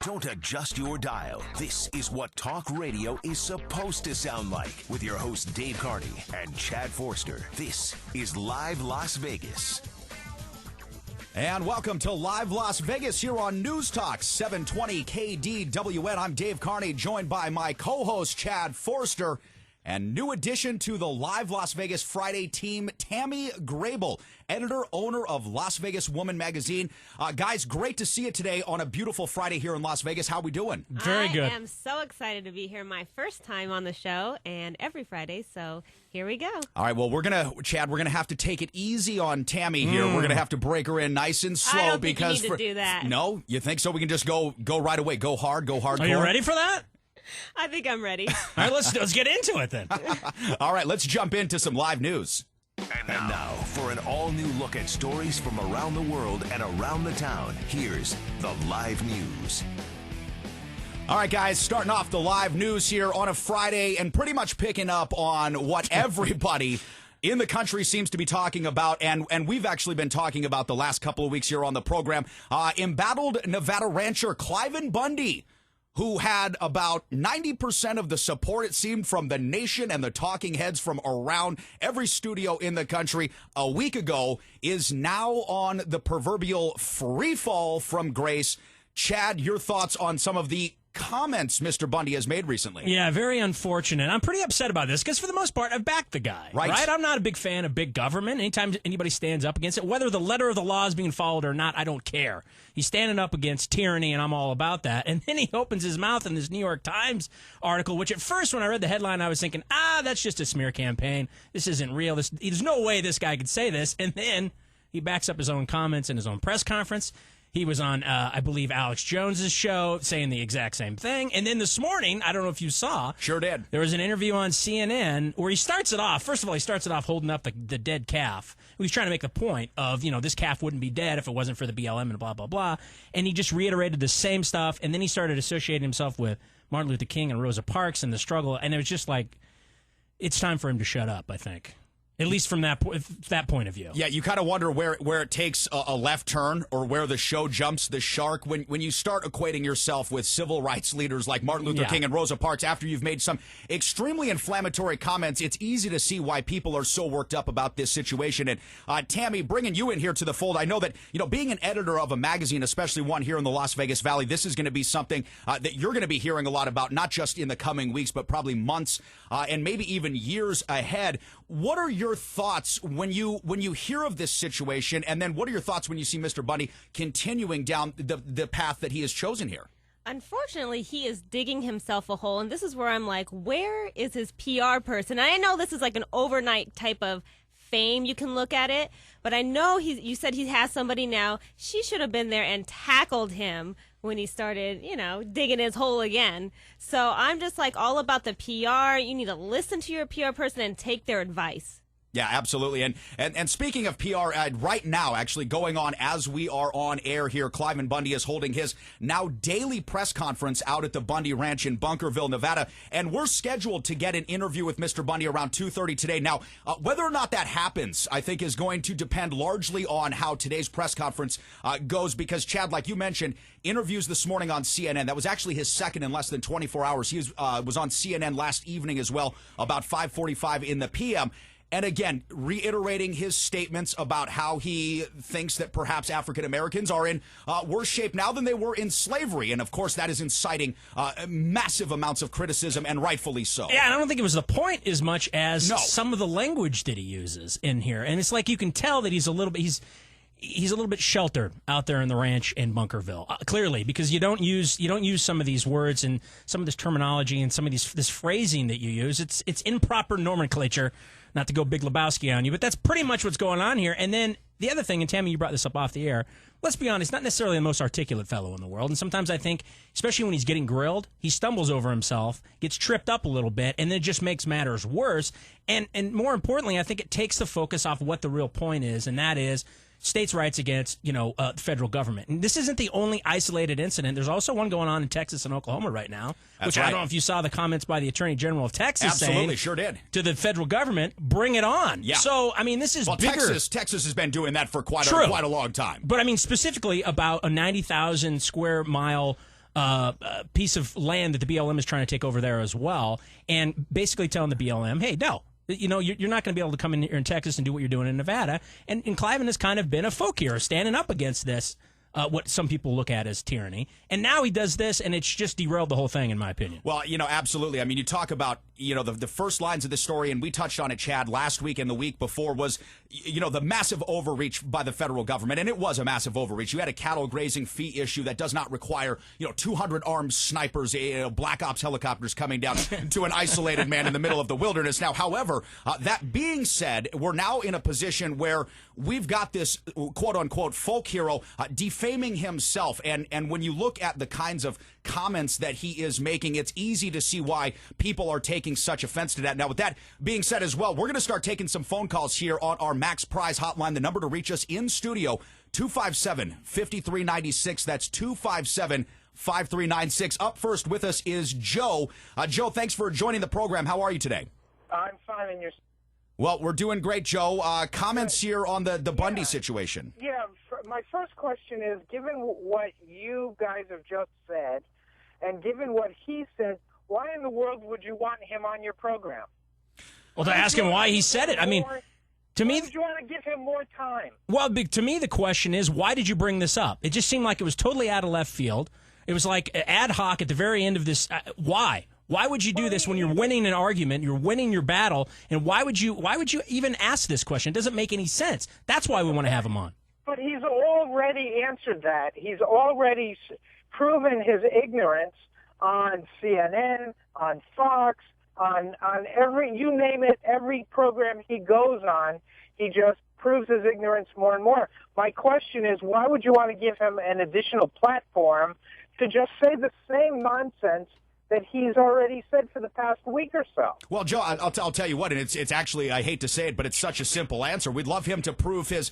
Don't adjust your dial. This is what talk radio is supposed to sound like with your hosts Dave Carney and Chad Forster. This is Live Las Vegas. And welcome to Live Las Vegas here on News Talk 720 KDWN. I'm Dave Carney, joined by my co-host Chad Forster. And new addition to the Live Las Vegas Friday team, Tammy Grable, editor-owner of Las Vegas Woman magazine. Guys, great to see you today on a beautiful Friday here in Las Vegas. How we doing? Very good. I am so excited to be here, my first time on the show, and every Friday, so here we go. All right, well, Chad, we're going to have to take it easy on Tammy here. We're going to have to break her in nice and slow. I don't think you need to do that. No? You think so? We can just go right away. Go hard, go hardcore. Are you ready for that? I think I'm ready. All right, let's get into it then. All right, let's jump into some live news. And now, for an all-new look at stories from around the world and around the town, here's the live news. All right, guys, starting off the live news here on a Friday and pretty much picking up on what everybody in the country seems to be talking about, and we've actually been talking about the last couple of weeks here on the program. Embattled Nevada rancher Cliven Bundy, who had about 90% of the support, it seemed, from the nation and the talking heads from around every studio in the country a week ago, is now on the proverbial free fall from grace. Chad, your thoughts on some of the comments Mr. Bundy has made recently? Yeah, very unfortunate. I'm pretty upset about this because for the most part, I've backed the guy. Right? I'm not a big fan of big government. Anytime anybody stands up against it, whether the letter of the law is being followed or not, I don't care. He's standing up against tyranny, and I'm all about that. And then he opens his mouth in this New York Times article, which at first, when I read the headline, I was thinking, that's just a smear campaign. This isn't real. There's no way this guy could say this. And then he backs up his own comments in his own press conference. He was on, I believe, Alex Jones's show saying the exact same thing. And then this morning, I don't know if you saw. Sure did. There was an interview on CNN where he starts it off. First of all, he starts it off holding up the dead calf. He's trying to make the point of, this calf wouldn't be dead if it wasn't for the BLM and blah, blah, blah. And he just reiterated the same stuff. And then he started associating himself with Martin Luther King and Rosa Parks and the struggle. And it was just like, it's time for him to shut up, I think. At least from that point of view. Yeah, you kind of wonder where it takes a left turn or where the show jumps the shark when you start equating yourself with civil rights leaders like Martin Luther King and Rosa Parks after you've made some extremely inflammatory comments. It's easy to see why people are so worked up about this situation. And Tammy, bringing you in here to the fold, I know that being an editor of a magazine, especially one here in the Las Vegas Valley, this is going to be something that you're going to be hearing a lot about, not just in the coming weeks, but probably months and maybe even years ahead. What are your thoughts when you hear of this situation, and then what are your thoughts when you see Mr. Bundy continuing down the path that he has chosen here? Unfortunately, he is digging himself a hole, and this is where I'm like, where is his PR person? I know this is like an overnight type of fame, you can look at it, but I know you said he has somebody now. She should have been there and tackled him when he started, digging his hole again. So I'm just like all about the PR. You need to listen to your PR person and take their advice. Yeah, absolutely. And speaking of PR, right now, actually going on as we are on air here, Cliven Bundy is holding his now daily press conference out at the Bundy Ranch in Bunkerville, Nevada. And we're scheduled to get an interview with Mr. Bundy around 2:30 today. Now, whether or not that happens, I think is going to depend largely on how today's press conference goes. Because, Chad, like you mentioned, interviews this morning on CNN. That was actually his second in less than 24 hours. He was on CNN last evening as well, about 5:45 in the p.m., and again, reiterating his statements about how he thinks that perhaps African Americans are in worse shape now than they were in slavery. And, of course, that is inciting massive amounts of criticism, and rightfully so. Yeah, and I don't think it was the point as much as some of the language that he uses in here. And it's like you can tell that he's a little bit sheltered out there in the ranch in Bunkerville, clearly, because you don't use some of these words and some of this terminology and some of this phrasing that you use. It's improper nomenclature. Not to go Big Lebowski on you, but that's pretty much what's going on here. And then the other thing, and Tammy, you brought this up off the air, let's be honest, not necessarily the most articulate fellow in the world. And sometimes I think, especially when he's getting grilled, he stumbles over himself, gets tripped up a little bit, and then it just makes matters worse. And more importantly, I think it takes the focus off what the real point is, and that is states' rights against, the federal government. And this isn't the only isolated incident. There's also one going on in Texas and Oklahoma right now, which I don't know if you saw the comments by the Attorney General of Texas Absolutely, sure did. To the federal government, bring it on. Yeah. So, I mean, this is bigger. Texas has been doing that for quite a long time. But, I mean, specifically about a 90,000 square mile piece of land that the BLM is trying to take over there as well, and basically telling the BLM, hey, no. You're not going to be able to come in here in Texas and do what you're doing in Nevada. And Cliven has kind of been a folk hero, standing up against this, what some people look at as tyranny. And now he does this, and it's just derailed the whole thing, in my opinion. Well, absolutely. I mean, you talk about, the first lines of this story, and we touched on it, Chad, last week and the week before, was, the massive overreach by the federal government. And it was a massive overreach. You had a cattle grazing fee issue that does not require, 200 armed snipers, black ops helicopters coming down to an isolated man in the middle of the wilderness. Now, however, that being said, we're now in a position where we've got this quote-unquote folk hero defaming himself. And when you look at the kinds of comments that he is making, it's easy to see why people are taking such offense to that. Now, with that being said as well, we're going to start taking some phone calls here on our Max Prize hotline. The number to reach us in studio, 257-5396. That's 257-5396. Up first with us is Joe. Joe, thanks for joining the program. How are you today? I'm fine, and you're... Well, we're doing great, Joe. Comments here on the Bundy situation. Yeah, my first question is, given what you guys have just said, and given what he said, why in the world would you want him on your program? Well, to ask him why he said it. I mean, to me... Why would you want to give him more time? Well, to me, the question is, why did you bring this up? It just seemed like it was totally out of left field. It was like ad hoc at the very end of this. Why? Why would you do this when you're winning an argument, you're winning your battle, and why would you even ask this question? It doesn't make any sense. That's why we want to have him on. But he's already answered that. He's already proven his ignorance on CNN, on Fox, on every, you name it, every program he goes on, he just proves his ignorance more and more. My question is, why would you want to give him an additional platform to just say the same nonsense that he's already said for the past week or so? Well, Joe, I'll tell you what, and it's actually, I hate to say it, but it's such a simple answer. We'd love him to prove his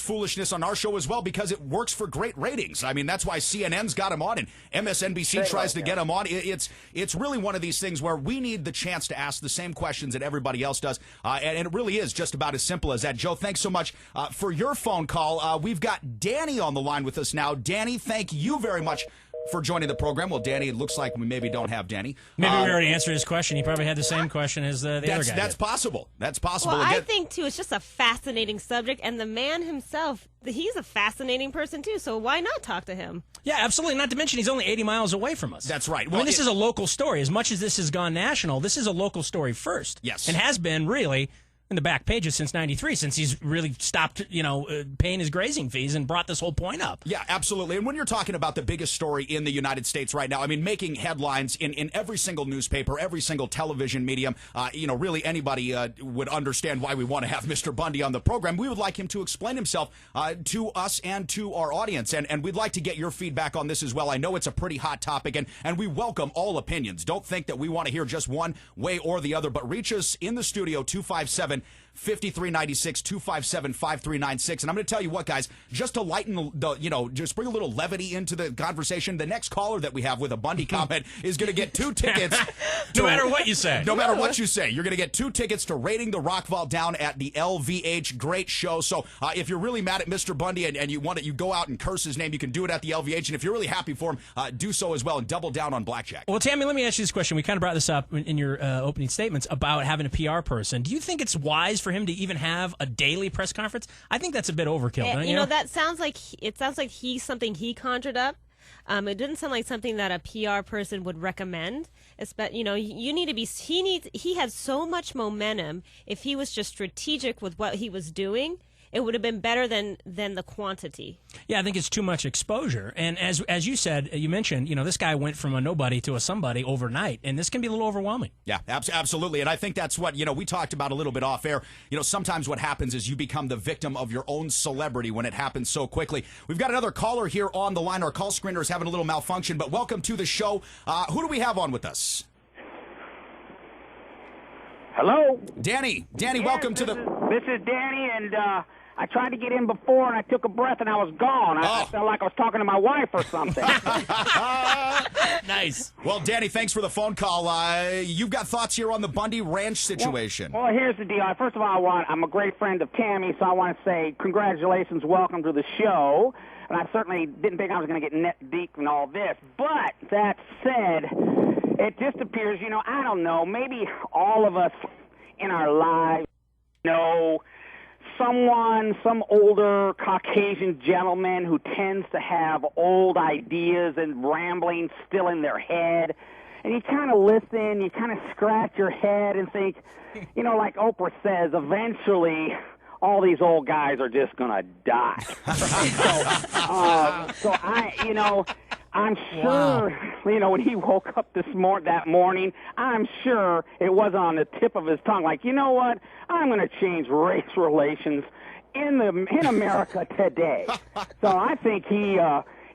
foolishness on our show as well, because it works for great ratings. I mean, that's why CNN's got him on, and MSNBC tries to get him on. It's really one of these things where we need the chance to ask the same questions that everybody else does, and it really is just about as simple as that. Joe, thanks so much for your phone call. We've got Danny on the line with us now. Danny, thank you very much for joining the program. Well, Danny, it looks like we maybe don't have Danny. Maybe we already answered his question. He probably had the same question as the other guy. That's possible. That's possible. Well, I think, too, it's just a fascinating subject, and the man himself, he's a fascinating person, too, so why not talk to him? Yeah, absolutely. Not to mention he's only 80 miles away from us. That's right. Well, I mean, this is a local story. As much as this has gone national, this is a local story first. Yes. And has been, really, in the back pages since '93, since he's really stopped, paying his grazing fees and brought this whole point up. Yeah, absolutely. And when you're talking about the biggest story in the United States right now, I mean, making headlines in every single newspaper, every single television medium, really anybody would understand why we want to have Mr. Bundy on the program. We would like him to explain himself to us and to our audience. And we'd like to get your feedback on this as well. I know it's a pretty hot topic, and we welcome all opinions. Don't think that we want to hear just one way or the other, but reach us in the studio, 257-5396, 257-5396. And I'm going to tell you what, guys, just to lighten just bring a little levity into the conversation, the next caller that we have with a Bundy comment is going to get 2 tickets. No matter what you say. No matter what you say. You're going to get 2 tickets to Raiding the Rock Vault down at the LVH. Great show. So if you're really mad at Mr. Bundy and you want it, you go out and curse his name, you can do it at the LVH. And if you're really happy for him, do so as well and double down on blackjack. Well, Tammy, let me ask you this question. We kind of brought this up in your opening statements about having a PR person. Do you think it's wise for him to even have a daily press conference? I think that's a bit overkill. Don't you? That sounds like he's something he conjured up. It didn't sound like something that a PR person would recommend. You need to be. He has so much momentum. If he was just strategic with what he was doing, it would have been better than the quantity. Yeah, I think it's too much exposure. And as you said, you mentioned, this guy went from a nobody to a somebody overnight, and this can be a little overwhelming. Yeah, absolutely. And I think that's what, we talked about a little bit off air. Sometimes what happens is you become the victim of your own celebrity when it happens so quickly. We've got another caller here on the line. Our call screener is having a little malfunction, but welcome to the show. Who do we have on with us? Hello? Danny, welcome to the... This is Danny, and I tried to get in before, and I took a breath, and I was gone. I felt like I was talking to my wife or something. Nice. Well, Danny, thanks for the phone call. You've got thoughts here on the Bundy Ranch situation. Well, here's the deal. First of all, I'm a great friend of Tammy, so I want to say congratulations, welcome to the show. and I certainly didn't think I was going to get neck deep in all this. But that said, it just appears, I don't know, maybe all of us in our lives know some older Caucasian gentleman who tends to have old ideas and ramblings still in their head. And you kind of listen, you kind of scratch your head and think, like Oprah says, eventually all these old guys are just going to die. So I'm sure, when he woke up that morning, I'm sure it wasn't on the tip of his tongue. Like, you know what? I'm going to change race relations in America today. So I think he,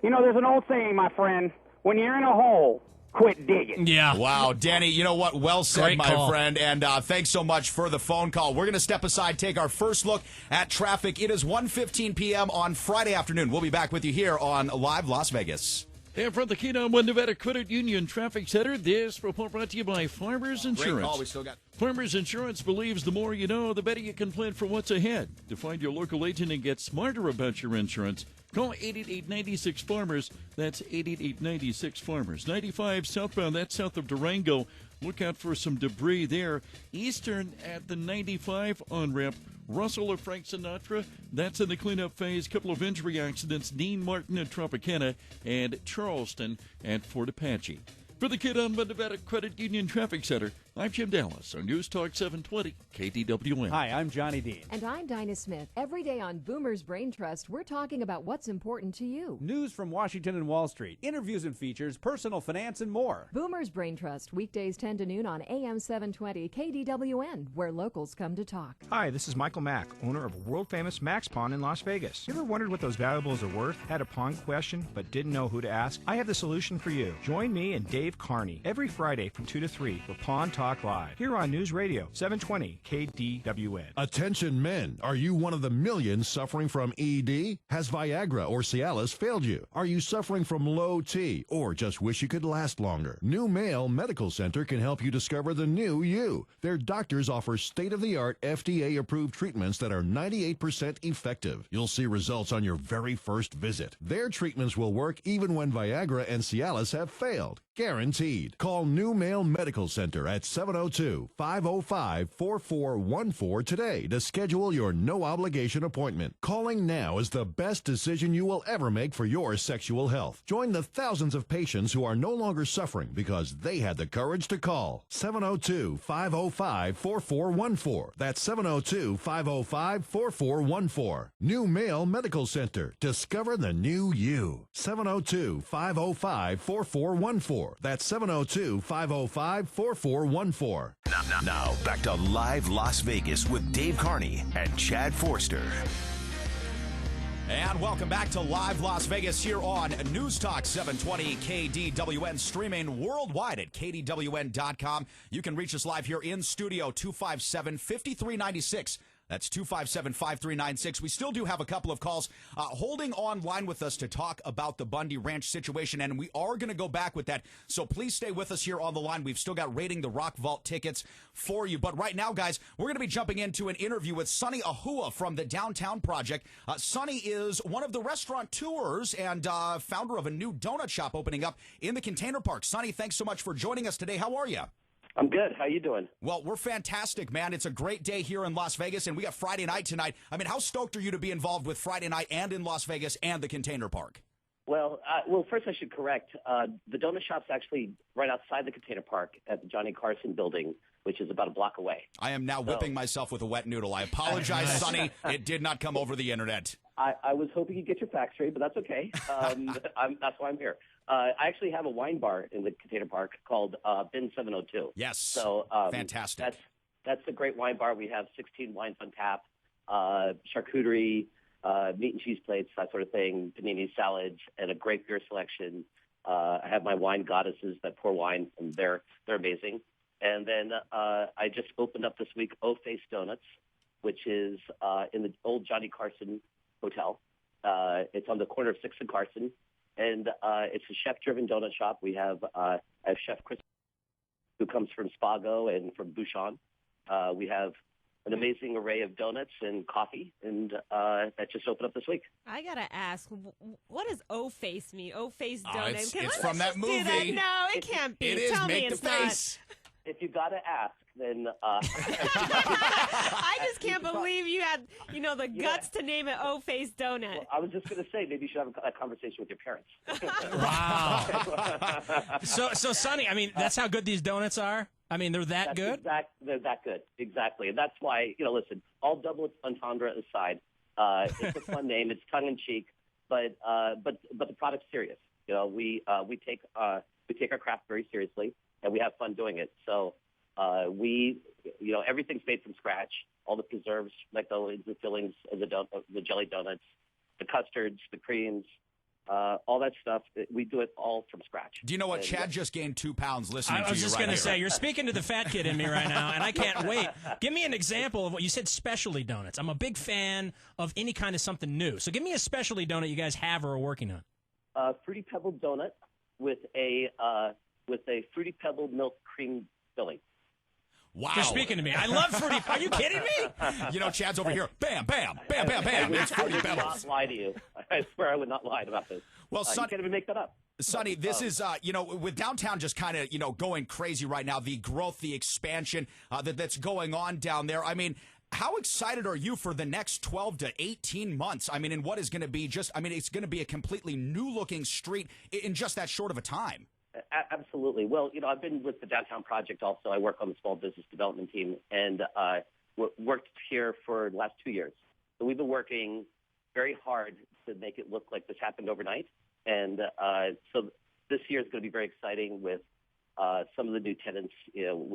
there's an old saying, my friend, when you're in a hole, quit digging. Yeah. Wow, Danny, you know what? Well said, Great my call. friend. And thanks so much for the phone call. We're going to step aside, take our first look at traffic. It is 1:15 p.m. on Friday afternoon. We'll be back with you here on Live Las Vegas. And from the KDWN Nevada Credit Union Traffic Center, this report brought to you by Farmers Insurance. Great call. We still got... Farmers Insurance believes the more you know, the better you can plan for what's ahead. To find your local agent and get smarter about your insurance, call 888-96-FARMERS. That's 888-96-FARMERS. 95 southbound, that's south of Durango. Look out for some debris there. Eastern at the 95 on-ramp. Russell or Frank Sinatra, that's in the cleanup phase. Couple of injury accidents, Dean Martin at Tropicana and Charleston at Fort Apache. For the KDWN Nevada Credit Union Traffic Center, I'm Jim Dallas on News Talk 720 KDWN. Hi, I'm Johnny Dean. And I'm Dinah Smith. Every day on Boomer's Brain Trust, we're talking about what's important to you. News from Washington and Wall Street, interviews and features, personal finance, and more. Boomer's Brain Trust, weekdays 10 to noon on AM 720 KDWN, where locals come to talk. Hi, this is Michael Mack, owner of a world-famous Max Pawn in Las Vegas. You ever wondered what those valuables are worth? Had a pawn question, but didn't know who to ask? I have the solution for you. Join me and Dave Carney every Friday from 2 to 3 for Pawn Talk Live, here on News Radio 720 KDWN. Attention men, are you one of the millions suffering from ED? Has Viagra or Cialis failed you? Are you suffering from low T or just wish you could last longer? New Male Medical Center can help you discover the new you. Their doctors offer state-of-the-art FDA-approved treatments that are 98% effective. You'll see results on your very first visit. Their treatments will work even when Viagra and Cialis have failed. Guaranteed. Call New Male Medical Center at 702-505-4414 today to schedule your no-obligation appointment. Calling now is the best decision you will ever make for your sexual health. Join the thousands of patients who are no longer suffering because they had the courage to call. 702-505-4414. That's 702-505-4414. New Male Medical Center. Discover the new you. 702-505-4414. That's 702-505-4414. Now, back to Live Las Vegas with Dave Carney and Chad Forster. And welcome back to Live Las Vegas here on News Talk 720 KDWN, streaming worldwide at KDWN.com. You can reach us live here in studio, 257-5396. That's 257-5396. We still do have a couple of calls holding on line with us to talk about the Bundy Ranch situation, and we are going to go back with that. So please stay with us here on the line. We've still got Raiding the Rock Vault tickets for you. But right now, guys, we're going to be jumping into an interview with Sonny Ahua from the Downtown Project. Sonny is one of the restaurateurs and founder of a new donut shop opening up in the Container Park. Sonny, thanks so much for joining us today. How are you? I'm good. How you doing? Well, we're fantastic, man. It's a great day here in Las Vegas, and we got Friday night tonight. I mean, how stoked are you to be involved with Friday night and in Las Vegas and the Container Park? Well, first I should correct. The donut shop's actually right outside the Container Park at the Johnny Carson building, which is about a block away. I am now whipping myself with a wet noodle. I apologize, Sonny. It did not come over the internet. I was hoping you'd get your facts straight, but that's okay. That's why I'm here. I actually have a wine bar in the Container Park called Bin 702. Yes. So fantastic. That's a great wine bar. We have 16 wines on tap, charcuterie, meat and cheese plates, that sort of thing, panini salads, and a great beer selection. I have my wine goddesses that pour wine, and they're amazing. And then I just opened up this week O-Face Donuts, which is in the old Johnny Carson Hotel. It's on the corner of 6th and Carson. And it's a chef-driven donut shop. We have Chef Chris, who comes from Spago and from Bouchon. We have an amazing array of donuts and coffee, and that just opened up this week. I gotta ask, what does O-Face mean? O-Face donut? It's from that movie. No, it can't be. It is. Tell Make me the it's face. not. If you got to ask, then I just can't believe you had, the guts to name it O-Face donut. Well, I was just going to say, maybe you should have a conversation with your parents. Wow. So Sonny, I mean, that's how good these donuts are? I mean, they're that good? They're that good, exactly. And that's why, listen, all double entendre aside, it's a fun name. It's tongue-in-cheek, but the product's serious. We take our craft very seriously, and we have fun doing it. So everything's made from scratch. All the preserves, like the fillings, and the jelly donuts, the custards, the creams, all that stuff. We do it all from scratch. Do you know what? Chad just gained 2 pounds listening to you. I was just going to say, you're speaking to the fat kid in me right now, and I can't wait. Give me an example of what you said. Specialty donuts. I'm a big fan of any kind of something new. So give me a specialty donut you guys have or are working on. Fruity Pebble donut with a Fruity Pebble milk cream filling. Wow. You're speaking to me. I love Fruity. Are you kidding me? Chad's over here. Bam, bam, bam, bam, bam. It's Fruity Pebbles. I would not lie to you. I swear I would not lie about this. Well, you can't even make that up. Sonny, this is, with downtown just kind of, going crazy right now, the growth, the expansion that's going on down there. I mean, how excited are you for the next 12 to 18 months? I mean, and what is going to be it's going to be a completely new looking street in just that short of a time. Absolutely. Well, I've been with the Downtown Project also. I work on the small business development team and worked here for the last 2 years. So we've been working very hard to make it look like this happened overnight. And so this year is going to be very exciting with some of the new tenants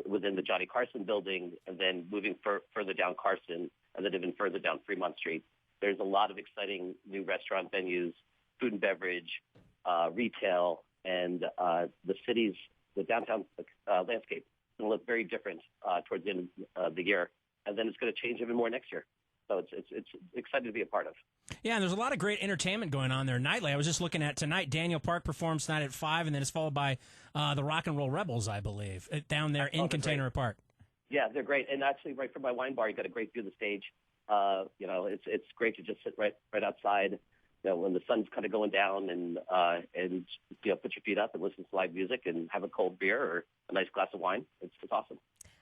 within the Johnny Carson building, and then moving further down Carson and then even further down Fremont Street. There's a lot of exciting new restaurant venues, food and beverage, retail, and the downtown landscape is going to look very different towards the end of the year, and then it's going to change even more next year. So it's exciting to be a part of. Yeah, and there's a lot of great entertainment going on there nightly. I was just looking at tonight. Daniel Park performs tonight at 5, and then it's followed by the Rock and Roll Rebels, I believe, down there in Container Park. Yeah, they're great. And actually, right from my wine bar, you got a great view of the stage. It's great to just sit right outside. When the sun's kind of going down, and put your feet up and listen to live music and have a cold beer or a nice glass of wine. It's awesome.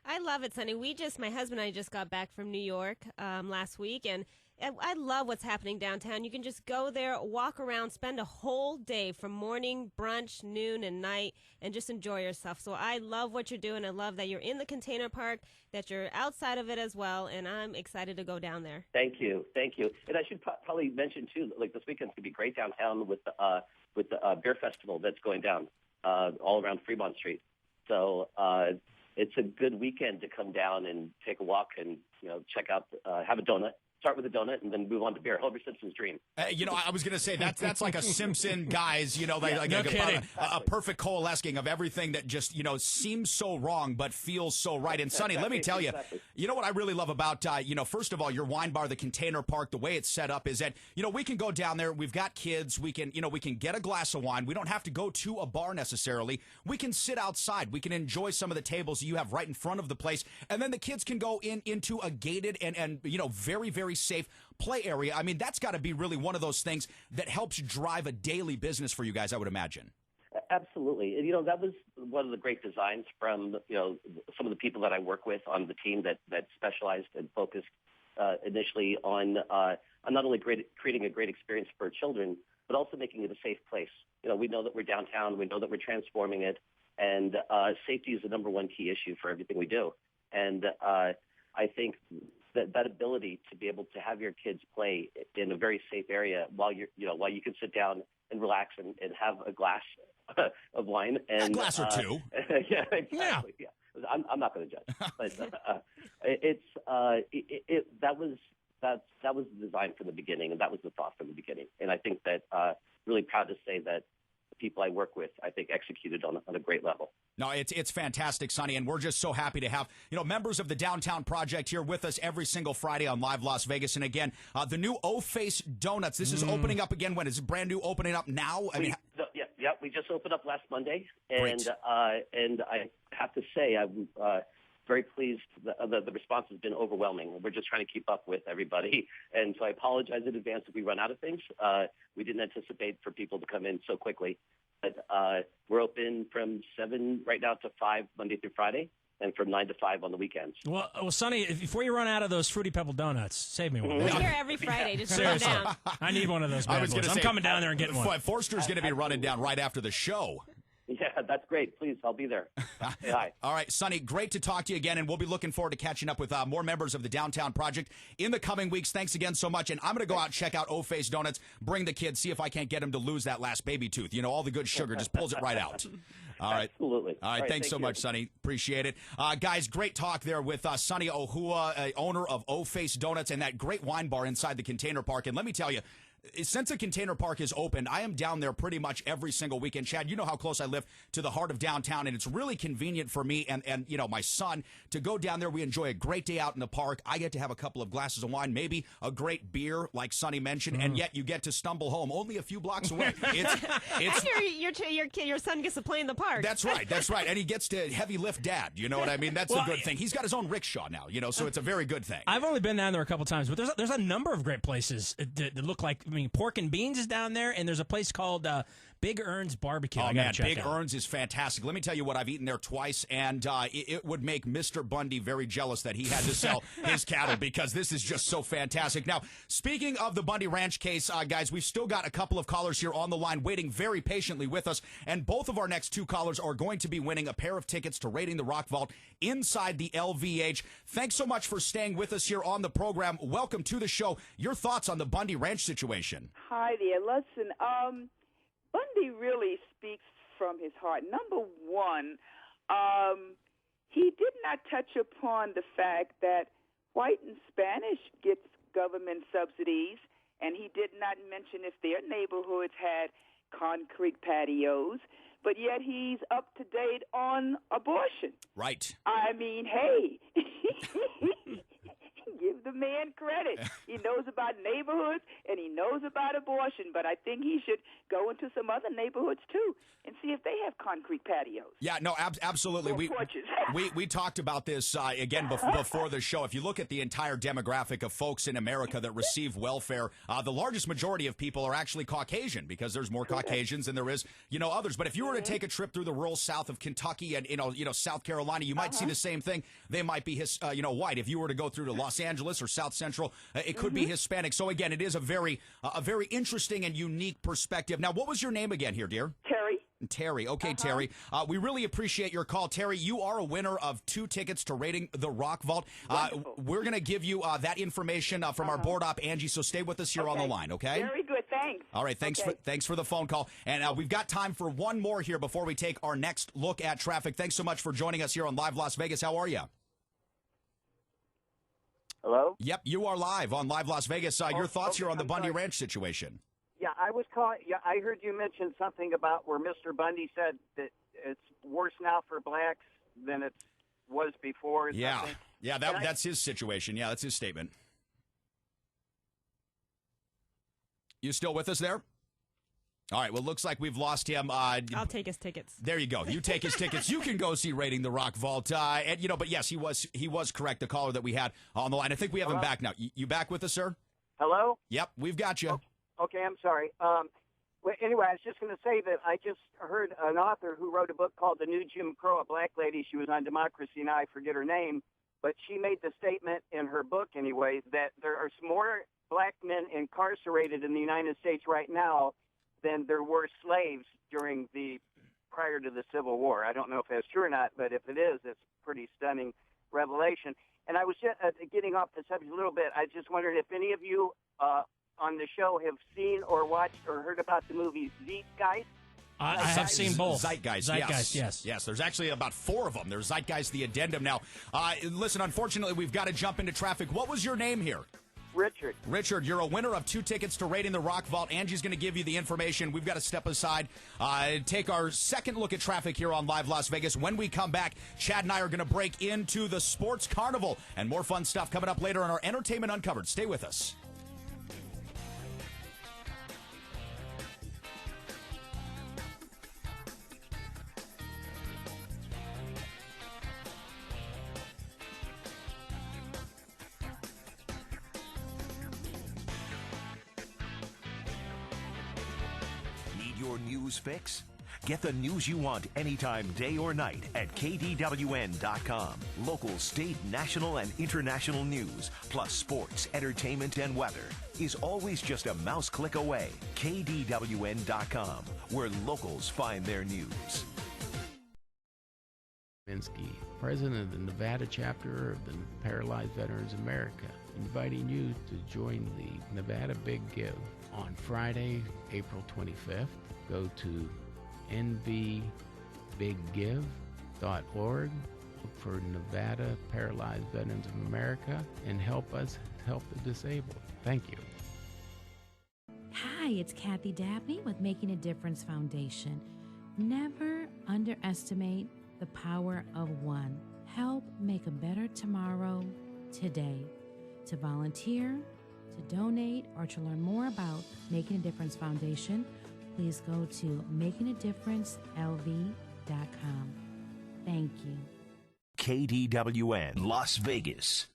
I love it, Sonny. My husband and I just got back from New York last week, and I love what's happening downtown. You can just go there, walk around, spend a whole day from morning, brunch, noon, and night, and just enjoy yourself. So I love what you're doing. I love that you're in the Container Park, that you're outside of it as well, and I'm excited to go down there. Thank you. And I should probably mention, too, like this weekend's going to be great downtown with the beer festival that's going down all around Fremont Street. So it's a good weekend to come down and take a walk and, check out, have a donut. Start with a donut and then move on to beer. Homer Simpson's dream. I was going to say that's like a Simpson guys, like a perfect coalescing of everything that just, seems so wrong but feels so right. And Sonny, let me tell you, Exactly. what I really love about, first of all, your wine bar, the Container Park, the way it's set up is that, we can go down there. We've got kids. We can get a glass of wine. We don't have to go to a bar necessarily. We can sit outside. We can enjoy some of the tables you have right in front of the place. And then the kids can go into a gated and very, very safe play area. I mean, that's got to be really one of those things that helps drive a daily business for you guys, I would imagine. Absolutely. And, that was one of the great designs from, some of the people that I work with on the team that specialized and focused initially on not only creating a great experience for children, but also making it a safe place. We know that we're downtown. We know that we're transforming it. And safety is the number one key issue for everything we do. And I think that ability to be able to have your kids play in a very safe area while you can sit down and relax and have a glass of wine and a glass or two. Yeah, exactly. Yeah. I'm not going to judge, but that was the design from the beginning, and that was the thought from the beginning. And I think that really proud to say that the people I work with, I think, executed on a great level. No, it's fantastic, Sonny, and we're just so happy to have members of the Downtown Project here with us every single Friday on Live Las Vegas. And again, the new O-Face Donuts. This is opening up again. When is it brand new? Opening up now? We just opened up last Monday, and I have to say, very pleased. The response has been overwhelming. We're just trying to keep up with everybody. And so I apologize in advance if we run out of things. We didn't anticipate for people to come in so quickly. But we're open from 7 right now to 5 Monday through Friday, and from 9 to 5 on the weekends. Well, Sonny, before you run out of those Fruity Pebble donuts, save me one. We're here every Friday. Just put them down. I need one of those bad boys. I'm coming down there and getting one. Forster's going to be running down right after the show. Yeah, that's great. Please, I'll be there. Say hi. All right, Sonny, great to talk to you again, and we'll be looking forward to catching up with more members of the Downtown Project in the coming weeks. Thanks again so much, and I'm going to go out and check out O-Face Donuts, bring the kids, see if I can't get them to lose that last baby tooth. You know, all the good sugar just pulls it right out. All right. Absolutely. All right, thanks so much, Sonny. Appreciate it. Guys, great talk there with Sonny Ohua, owner of O-Face Donuts and that great wine bar inside the Container Park. And let me tell you, since the Container Park is open, I am down there pretty much every single weekend. Chad, you know how close I live to the heart of downtown, and it's really convenient for me and you know, my son to go down there. We enjoy a great day out in the park. I get to have a couple of glasses of wine, maybe a great beer, like Sonny mentioned, and yet you get to stumble home only a few blocks away. And your son gets to play in the park. That's right. That's right. And he gets to heavy lift dad. You know what I mean? That's a good thing. He's got his own rickshaw now, you know, so it's a very good thing. I've only been down there a couple times, but there's a number of great places that look like, I mean, Pork and Beans is down there, and there's a place called Big Ern's Barbecue. Oh, man, Big Ern's is fantastic. Let me tell you what, I've eaten there twice, and it would make Mr. Bundy very jealous that he had to sell his cattle, because this is just so fantastic. Now, speaking of the Bundy Ranch case, guys, we've still got a couple of callers here on the line waiting very patiently with us, and both of our next two callers are going to be winning a pair of tickets to Raiding the Rock Vault inside the LVH. Thanks so much for staying with us here on the program. Welcome to the show. Your thoughts on the Bundy Ranch situation? Hi there. Listen, Bundy really speaks from his heart. Number one, he did not touch upon the fact that white and Spanish gets government subsidies, and he did not mention if their neighborhoods had concrete patios, but yet he's up to date on abortion. Right. I mean, hey, give the man credit. He knows about neighborhoods and he knows about abortion, but I think he should go into some other neighborhoods too and see if they have concrete patios. Yeah, no, absolutely. We talked about this again before the show. If you look at the entire demographic of folks in America that receive welfare, the largest majority of people are actually Caucasian, because there's more Caucasians than there is, you know, others. But if you were to take a trip through the rural south of Kentucky and you know South Carolina, you might see the same thing. They might be white. If you were to go through to Los Angeles or South Central, it could be Hispanic. So again, it is a very interesting and unique perspective. Now, what was your name again here, dear? Terry. Terry. Okay, Terry. We really appreciate your call. Terry, you are a winner of 2 tickets to Raiding the Rock Vault. We're going to give you that information from our board op, Angie, so stay with us here on the line, okay? Very good. Thanks. All right, thanks for the phone call. And we've got time for one more here before we take our next look at traffic. Thanks so much for joining us here on Live Las Vegas. How are you? Hello? Yep, you are live on Live Las Vegas. Your thoughts here on the Bundy Ranch situation? Yeah, I was calling. Yeah, I heard you mention something about where Mr. Bundy said that it's worse now for blacks than it was before. Yeah, that's his situation. Yeah, that's his statement. You still with us there? All right, well, looks like we've lost him. I'll take his tickets. There you go. You take his tickets. You can go see Raiding the Rock Vault. And but yes, he was correct, the caller that we had on the line. I think we have him back now. You back with us, sir? Hello? Yep, we've got you. Okay, I'm sorry. Well, anyway, I was just going to say that I just heard an author who wrote a book called The New Jim Crow, a black lady. She was on Democracy Now! I forget her name. But she made the statement in her book, anyway, that there are more black men incarcerated in the United States right now than there were slaves prior to the Civil War. I don't know if that's true or not, but if it is, it's a pretty stunning revelation. And I was just getting off the subject a little bit. I just wondered if any of you on the show have seen or watched or heard about the movie Zeitgeist. I have seen both. Zeitgeist, yes. Yes, there's actually about 4 of them. There's Zeitgeist, the addendum. Now, listen, unfortunately, we've got to jump into traffic. What was your name here? Richard. Richard, you're a winner of 2 tickets to Raiding the Rock Vault. Angie's going to give you the information. We've got to step aside, take our second look at traffic here on Live Las Vegas. When we come back, Chad and I are going to break into the Sports Carnival, and more fun stuff coming up later on our Entertainment Uncovered. Stay with us. your news fix? Get the news you want anytime, day or night at KDWN.com. Local, state, national, and international news, plus sports, entertainment, and weather is always just a mouse click away. KDWN.com, where locals find their news. Minsky, president of the Nevada chapter of the Paralyzed Veterans America, inviting you to join the Nevada Big Give on Friday, April 25th. Go to nvbiggive.org. Look for Nevada Paralyzed Veterans of America and help us help the disabled. Thank you. Hi, it's Kathy Dabney with Making a Difference Foundation. Never underestimate the power of one. Help make a better tomorrow today. To volunteer, to donate, or to learn more about Making a Difference Foundation, please go to makingadifferancelv.com. Thank you. KDWN, Las Vegas.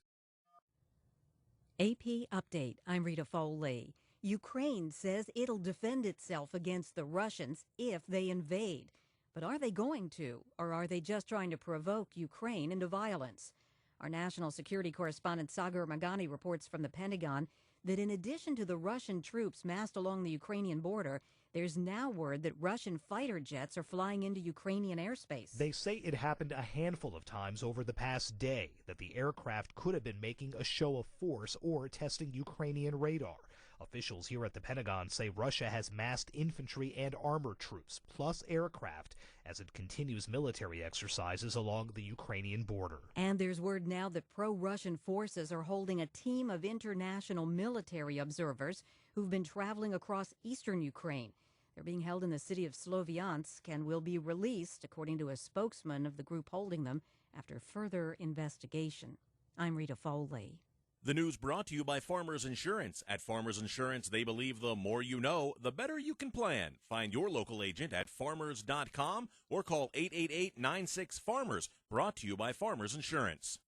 AP Update. I'm Rita Foley. Ukraine says it'll defend itself against the Russians if they invade. But are they going to, or are they just trying to provoke Ukraine into violence? Our national security correspondent Sagar Magani reports from the Pentagon that in addition to the Russian troops massed along the Ukrainian border, there's now word that Russian fighter jets are flying into Ukrainian airspace. They say it happened a handful of times over the past day, that the aircraft could have been making a show of force or testing Ukrainian radar. Officials here at the Pentagon say Russia has massed infantry and armor troops, plus aircraft, as it continues military exercises along the Ukrainian border. And there's word now that pro-Russian forces are holding a team of international military observers who've been traveling across eastern Ukraine. They're being held in the city of Sloviansk and will be released, according to a spokesman of the group holding them, after further investigation. I'm Rita Foley. The news brought to you by Farmers Insurance. At Farmers Insurance, they believe the more you know, the better you can plan. Find your local agent at farmers.com or call 888-96-FARMERS. Brought to you by Farmers Insurance.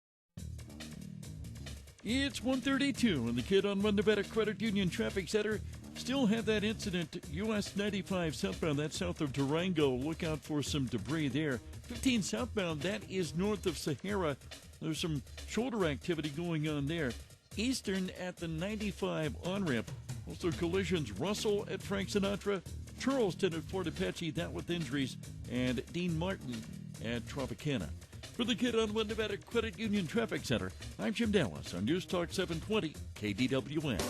It's 1:32 and the kid on One Nevada Credit Union Traffic Center still had that incident. US 95 southbound, that's south of Durango. Look out for some debris there. 15 southbound, that is north of Sahara. There's some shoulder activity going on there. Eastern at the 95 on-ramp. Also collisions, Russell at Frank Sinatra, Charleston at Fort Apache, that with injuries, and Dean Martin at Tropicana. For the kid on One Nevada Credit Union Traffic Center, I'm Jim Dallas on News Talk 720 KDWN.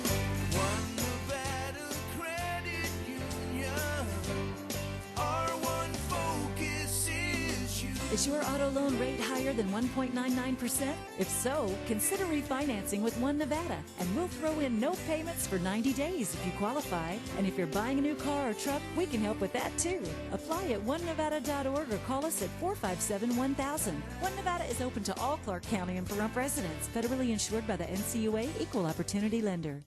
Is your auto loan rate higher than 1.99%? If so, consider refinancing with One Nevada, and we'll throw in no payments for 90 days if you qualify. And if you're buying a new car or truck, we can help with that too. Apply at onenevada.org or call us at 457-1000. One Nevada is open to all Clark County and Pahrump residents, federally insured by the NCUA Equal Opportunity Lender.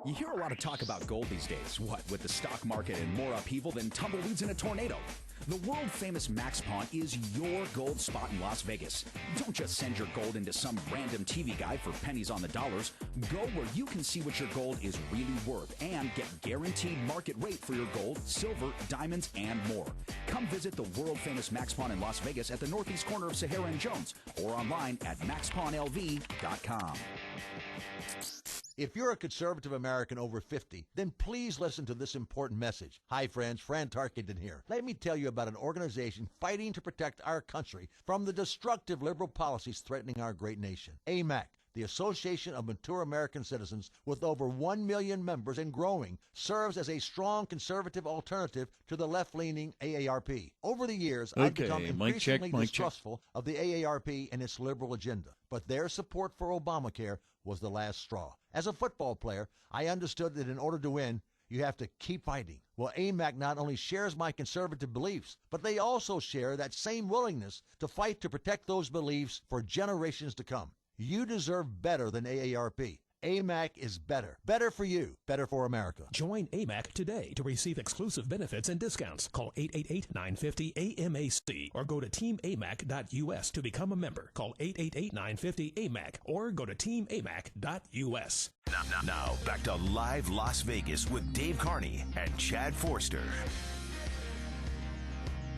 You hear a lot of talk about gold these days. What, with the stock market and more upheaval than tumbleweeds in a tornado? The world-famous Max Pawn is your gold spot in Las Vegas. Don't just send your gold into some random TV guy for pennies on the dollars. Go where you can see what your gold is really worth and get guaranteed market rate for your gold, silver, diamonds, and more. Come visit the world-famous Max Pawn in Las Vegas at the northeast corner of Sahara and Jones or online at maxpawnlv.com. If you're a conservative American over 50, then please listen to this important message. Hi friends, Fran Tarkenton here. Let me tell you about an organization fighting to protect our country from the destructive liberal policies threatening our great nation. AMAC, the Association of Mature American Citizens, with over 1 million members and growing, serves as a strong conservative alternative to the left-leaning AARP. Over the years, I've become increasingly distrustful of the AARP and its liberal agenda, but their support for Obamacare was the last straw. As a football player, I understood that in order to win, you have to keep fighting. Well, AMAC not only shares my conservative beliefs, but they also share that same willingness to fight to protect those beliefs for generations to come. You deserve better than AARP. AMAC is better. Better for you. Better for America. Join AMAC today to receive exclusive benefits and discounts. Call 888-950-AMAC or go to teamamac.us to become a member. Call 888-950-AMAC or go to teamamac.us. Now, back to Live Las Vegas with Dave Carney and Chad Forster.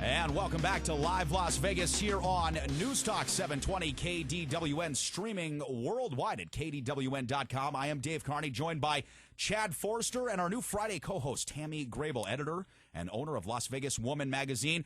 And welcome back to Live Las Vegas here on News Talk 720 KDWN, streaming worldwide at KDWN.com. I am Dave Carney, joined by Chad Forrester and our new Friday co-host, Tammy Grable, editor and owner of Las Vegas Woman Magazine.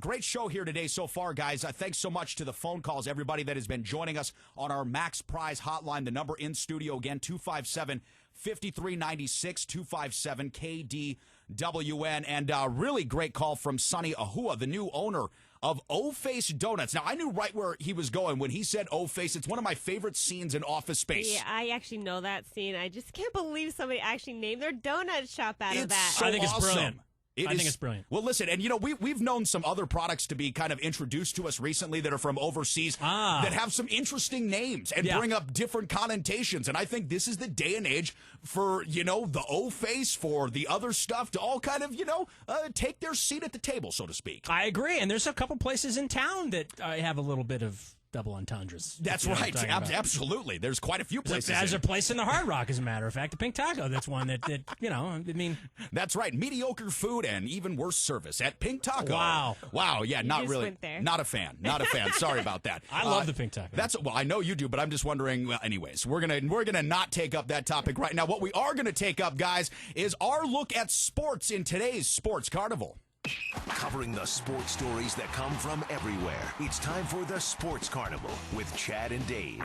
Great show here today so far, guys. Thanks so much to the phone calls, everybody that has been joining us on our Max Prize hotline. The number in studio again, 257-5396, 257 KDWN. And really great call from Sonny Ahua, the new owner of O-Face Donuts. Now, I knew right where he was going when he said O-Face. It's one of my favorite scenes in Office Space. Yeah, I actually know that scene. I just can't believe somebody actually named their donut shop out of that. So I think it's awesome. brilliant. I think it's brilliant. Well, listen, and we've known some other products to be kind of introduced to us recently that are from overseas that have some interesting names and bring up different connotations. And I think this is the day and age for, the O-Face, for the other stuff to all kind of, take their seat at the table, so to speak. I agree. And there's a couple places in town that have a little bit of double entendres. That's right. Absolutely. There's quite a few places. There's a place in the Hard Rock, as a matter of fact, the Pink Taco. That's one that I mean. That's right. Mediocre food and even worse service at Pink Taco. Wow. Yeah, You not just really. went there. Not a fan. Sorry about that. I love the Pink Taco. I know you do, but I'm just wondering. Well, anyways, we're gonna not take up that topic right now. What we are gonna take up, guys, is our look at sports in today's Sports Carnival. Covering the sports stories that come from everywhere. It's time for the Sports Carnival with Chad and Dave.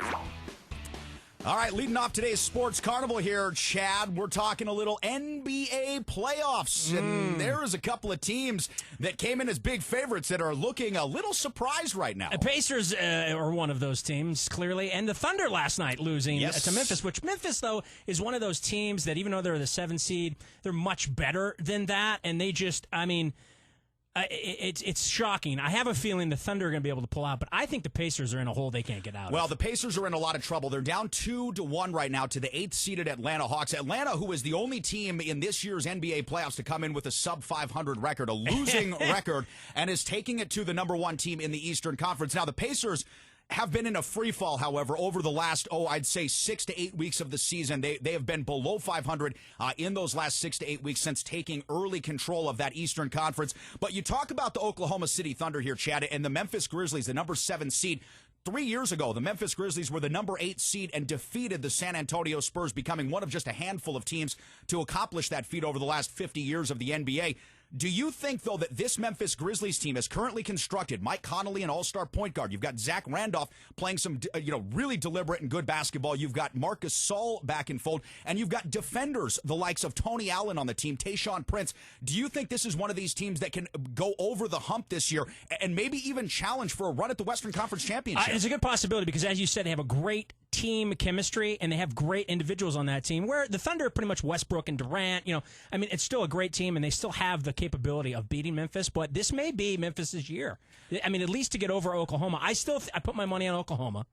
All right, leading off today's Sports Carnival here, Chad, we're talking a little NBA playoffs. And there is a couple of teams that came in as big favorites that are looking a little surprised right now. The Pacers are one of those teams, clearly, and the Thunder last night losing to Memphis, which Memphis, though, is one of those teams that even though they're the 7th seed, they're much better than that, and they just, it's shocking. I have a feeling the Thunder are going to be able to pull out, but I think the Pacers are in a hole they can't get out of. Well, the Pacers are in a lot of trouble. They're down 2-1 right now to the 8th-seeded Atlanta Hawks. Atlanta, who is the only team in this year's NBA playoffs to come in with a sub-500 record, a losing record, and is taking it to the number 1 team in the Eastern Conference. Now, the Pacers have been in a free fall, however, over the last, I'd say 6 to 8 weeks of the season. They have been below 500 in those last 6 to 8 weeks since taking early control of that Eastern Conference. But you talk about the Oklahoma City Thunder here, Chad, and the Memphis Grizzlies, the number 7 seed. 3 years ago, the Memphis Grizzlies were the number 8 seed and defeated the San Antonio Spurs, becoming one of just a handful of teams to accomplish that feat over the last 50 years of the NBA. Do you think, though, that this Memphis Grizzlies team is currently constructed, Mike Conley, an all-star point guard, you've got Zach Randolph playing some, really deliberate and good basketball, you've got Marcus Saul back in fold, and you've got defenders, the likes of Tony Allen on the team, Tayshaun Prince. Do you think this is one of these teams that can go over the hump this year and maybe even challenge for a run at the Western Conference Championship? It's a good possibility because, as you said, they have a great team chemistry and they have great individuals on that team, where the Thunder are pretty much Westbrook and Durant. It's still a great team and they still have the capability of beating Memphis, but this may be Memphis's year. At least to get over Oklahoma. I put my money on Oklahoma.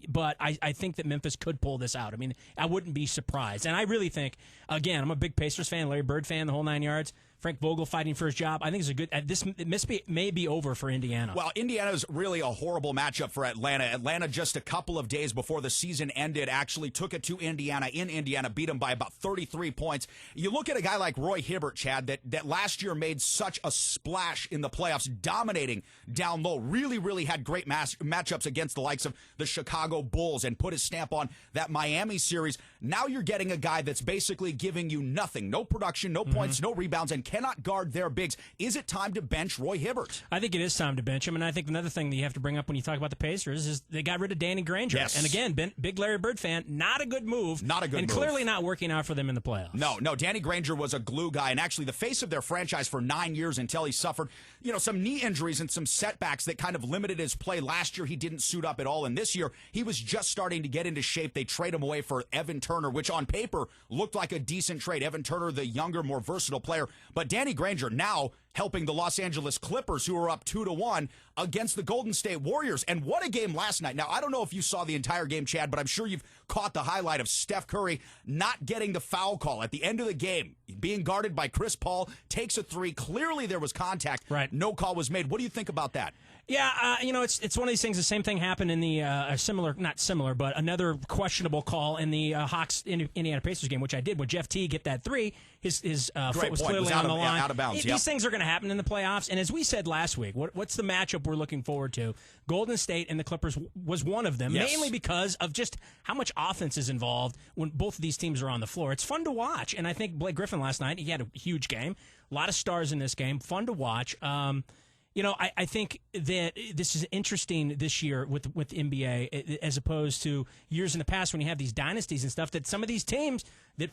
But I think that Memphis could pull this out. I wouldn't be surprised. And I really think, again, I'm a big Pacers fan, Larry Bird fan, the whole 9 yards. Frank Vogel fighting for his job. I think it's a good. It may be over for Indiana. Well, Indiana's really a horrible matchup for Atlanta. Atlanta, just a couple of days before the season ended, actually took it to Indiana in Indiana, beat them by about 33 points. You look at a guy like Roy Hibbert, Chad, that last year made such a splash in the playoffs, dominating down low. Really, really had great matchups against the likes of the Chicago Bulls and put his stamp on that Miami series. Now you're getting a guy that's basically giving you nothing, no production, no points, no rebounds, and cannot guard their bigs. Is it time to bench Roy Hibbert? I think it is time to bench him, and I think another thing that you have to bring up when you talk about the Pacers is they got rid of Danny Granger. Yes. And again, big Larry Bird fan, not a good move. Not a good move. And clearly not working out for them in the playoffs. No, Danny Granger was a glue guy and actually the face of their franchise for 9 years until he suffered, some knee injuries and some setbacks that kind of limited his play. Last year, he didn't suit up at all, and this year, he was just starting to get into shape. They trade him away for Evan Turner, which on paper looked like a decent trade. Evan Turner, the younger, more versatile player, but Danny Granger now helping the Los Angeles Clippers, who are up 2-1 against the Golden State Warriors. And what a game last night. Now, I don't know if you saw the entire game, Chad, but I'm sure you've caught the highlight of Steph Curry not getting the foul call at the end of the game, being guarded by Chris Paul, takes a three. Clearly there was contact. Right. No call was made. What do you think about that? Yeah, it's one of these things. The same thing happened in the not similar, but another questionable call in the Hawks Indiana Pacers game, which I did. When Jeff T get that three, his foot was clearly on the line. Out of bounds. These things are going to happen in the playoffs. And as we said last week, what's the matchup we're looking forward to? Golden State and the Clippers was one of them, mainly because of just how much offense is involved when both of these teams are on the floor. It's fun to watch, and I think Blake Griffin last night, he had a huge game, a lot of stars in this game, fun to watch. I think that this is interesting this year with NBA as opposed to years in the past when you have these dynasties and stuff, that some of these teams that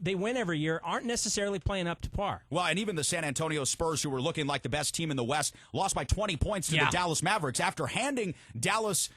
they win every year aren't necessarily playing up to par. Well, and even the San Antonio Spurs, who were looking like the best team in the West, lost by 20 points to the Dallas Mavericks after handing Dallas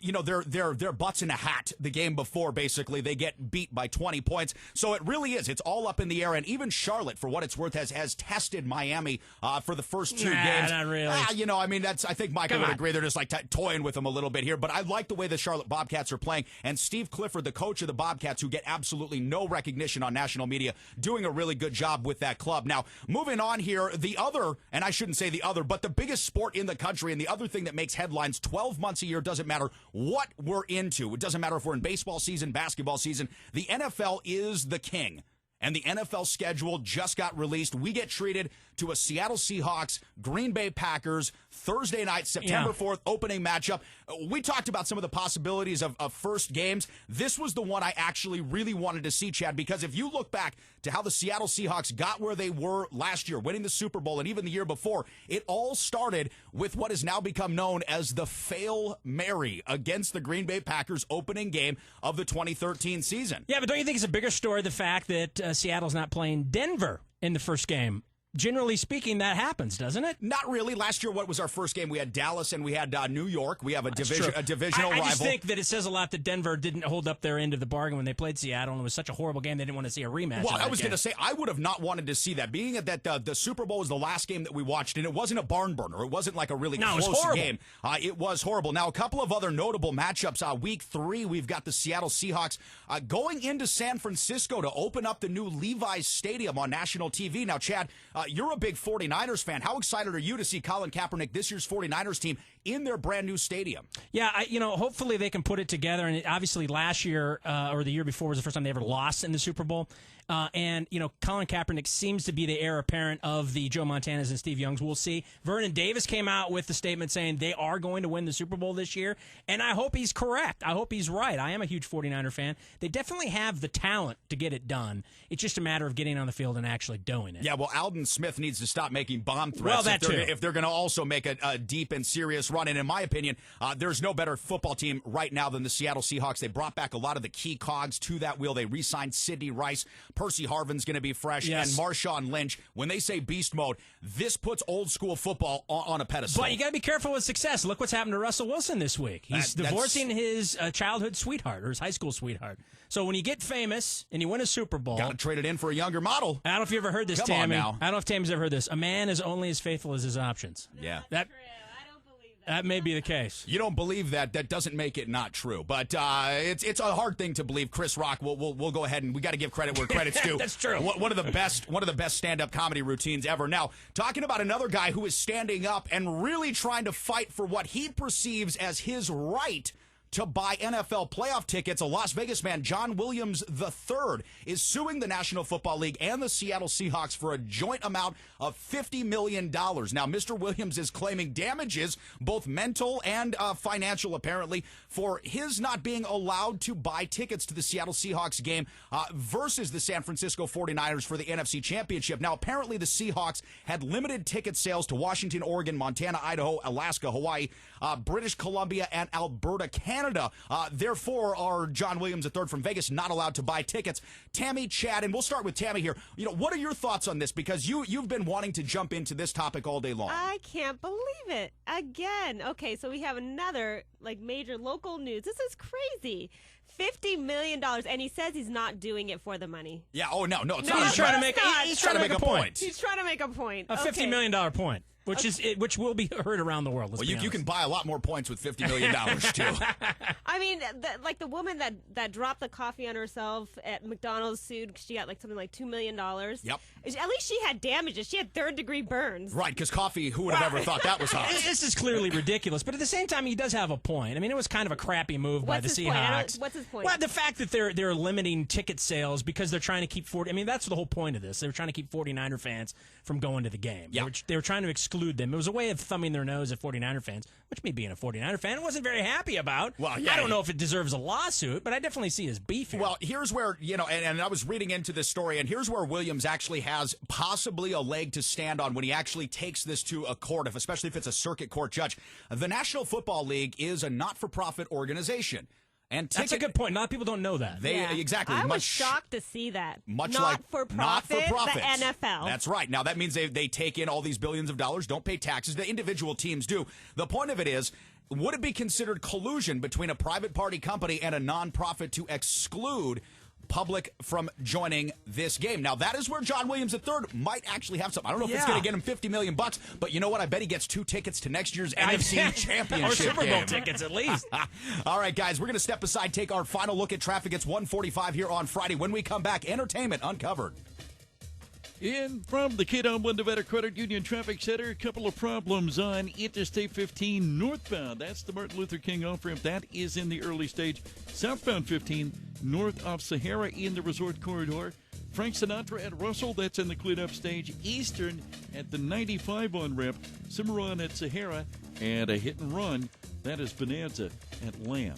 their butts in a hat the game before. Basically, they get beat by 20 points. So it really is. It's all up in the air. And even Charlotte, for what it's worth, has tested Miami for the first two games. Not really. I think Michael would agree. They're just like toying with them a little bit here. But I like the way the Charlotte Bobcats are playing. And Steve Clifford, the coach of the Bobcats, who get absolutely no recognition on national media, doing a really good job with that club. Now, moving on here, the other, and I shouldn't say the other, but the biggest sport in the country, and the other thing that makes headlines 12 months a year, doesn't matter what we're into. It doesn't matter if we're in baseball season, basketball season. The NFL is the king. And the NFL schedule just got released. We get treated to a Seattle Seahawks, Green Bay Packers, Thursday night, September 4th, opening matchup. We talked about some of the possibilities of first games. This was the one I actually really wanted to see, Chad, because if you look back to how the Seattle Seahawks got where they were last year, winning the Super Bowl, and even the year before, it all started with what has now become known as the Fail Mary against the Green Bay Packers opening game of the 2013 season. Yeah, but don't you think it's a bigger story, the fact that Seattle's not playing Denver in the first game? Generally speaking, that happens, doesn't it? Not really. Last year, what was our first game? We had Dallas and we had New York. We have a divisional rival. I just think that it says a lot that Denver didn't hold up their end of the bargain when they played Seattle, and it was such a horrible game they didn't want to see a rematch. Well, I was going to say, I would have not wanted to see that. Being that the Super Bowl was the last game that we watched, and it wasn't a barn burner. It wasn't like a really close game. It was horrible. Now, a couple of other notable matchups. Week 3, we've got the Seattle Seahawks going into San Francisco to open up the new Levi's Stadium on national TV. Now, Chad, you're a big 49ers fan. How excited are you to see Colin Kaepernick, this year's 49ers team, in their brand new stadium? Yeah, hopefully they can put it together. And obviously last year or the year before was the first time they ever lost in the Super Bowl. And Colin Kaepernick seems to be the heir apparent of the Joe Montanas and Steve Youngs. We'll see. Vernon Davis came out with the statement saying they are going to win the Super Bowl this year. And I hope he's correct. I hope he's right. I am a huge 49er fan. They definitely have the talent to get it done. It's just a matter of getting on the field and actually doing it. Yeah, well, Alden Smith needs to stop making bomb threats well, that if they're going to also make a deep and serious run. And in my opinion, there's no better football team right now than the Seattle Seahawks. They brought back a lot of the key cogs to that wheel. They re-signed Sidney Rice. Percy Harvin's going to be fresh. Yes. And Marshawn Lynch. When they say beast mode, this puts old school football on a pedestal. But you got to be careful with success. Look what's happened to Russell Wilson this week. He's divorcing his childhood sweetheart or his high school sweetheart. So when you get famous and you win a Super Bowl, got to trade it in for a younger model. I don't know if you ever heard this, Come Tammy. on now. I don't know if Tammy's ever heard this. A man is only as faithful as his options. Yeah. That may be the case. You don't believe that. That doesn't make it not true. But it's a hard thing to believe. Chris Rock, we'll go ahead and we got to give credit where credit's due. That's true. One of the best stand-up comedy routines ever. Now, talking about another guy who is standing up and really trying to fight for what he perceives as his right to buy NFL playoff tickets. A Las Vegas man, John Williams III, is suing the National Football League and the Seattle Seahawks for a joint amount of $50 million. Now, Mr. Williams is claiming damages, both mental and financial, apparently, for his not being allowed to buy tickets to the Seattle Seahawks game versus the San Francisco 49ers for the NFC Championship. Now, apparently the Seahawks had limited ticket sales to Washington, Oregon, Montana, Idaho, Alaska, Hawaii, British Columbia, and Alberta, Canada. Therefore, are John Williams III from Vegas not allowed to buy tickets? Tammy, Chad, and we'll start with Tammy here. What are your thoughts on this? Because you've been wanting to jump into this topic all day long. I can't believe it. Again. Okay, so we have another major local news. This is crazy. $50 million, and he says he's not doing it for the money. Yeah. Oh no, it's not. He's trying to make a point. He's trying to make a point. A $50 million point. which will be heard around the world. Well, you can buy a lot more points with $50 million, too. I mean, like the woman that dropped the coffee on herself at McDonald's sued because she got like something like $2 million. Yep. At least she had damages. She had third-degree burns. Right, because coffee, who would have ever thought that was hot? This is clearly ridiculous, but at the same time, he does have a point. I mean, it was kind of a crappy move by the Seahawks. What's his point? Well, the fact that they're limiting ticket sales because they're trying to keep 40. I mean, that's the whole point of this. They were trying to keep 49er fans from going to the game. Yep. They were trying to exclude them. It was a way of thumbing their nose at 49er fans, which me being a 49er fan wasn't very happy about. Well, yeah. I don't know if it deserves a lawsuit, but I definitely see his beef here. Well, here's where, and I was reading into this story, and here's where Williams actually has possibly a leg to stand on when he actually takes this to a court, especially if it's a circuit court judge. The National Football League is a not-for-profit organization. And that's a good point. A lot of people don't know that. Exactly. I was shocked to see that. Much not like for profit, not-for-profits. the NFL. That's right. Now, that means they take in all these billions of dollars, don't pay taxes. The individual teams do. The point of it is, would it be considered collusion between a private party company and a nonprofit to exclude public from joining this game? Now, that is where John Williams III might actually have something. I don't know if it's going to get him $50 million, but you know what? I bet he gets 2 tickets to next year's NFC Championship or Super Bowl game. tickets at least. All right, guys, we're going to step aside, take our final look at traffic. It's 1:45 here on Friday. When we come back, entertainment uncovered. In from the KDWN Nevada Credit Union Traffic Center, a couple of problems on Interstate 15 northbound. That's the Martin Luther King off-ramp. That is in the early stage. Southbound 15 north of Sahara in the resort corridor. Frank Sinatra at Russell, that's in the cleanup stage. Eastern at the 95 on-ramp. Cimarron at Sahara. And a hit and run, that is Bonanza at Lamb.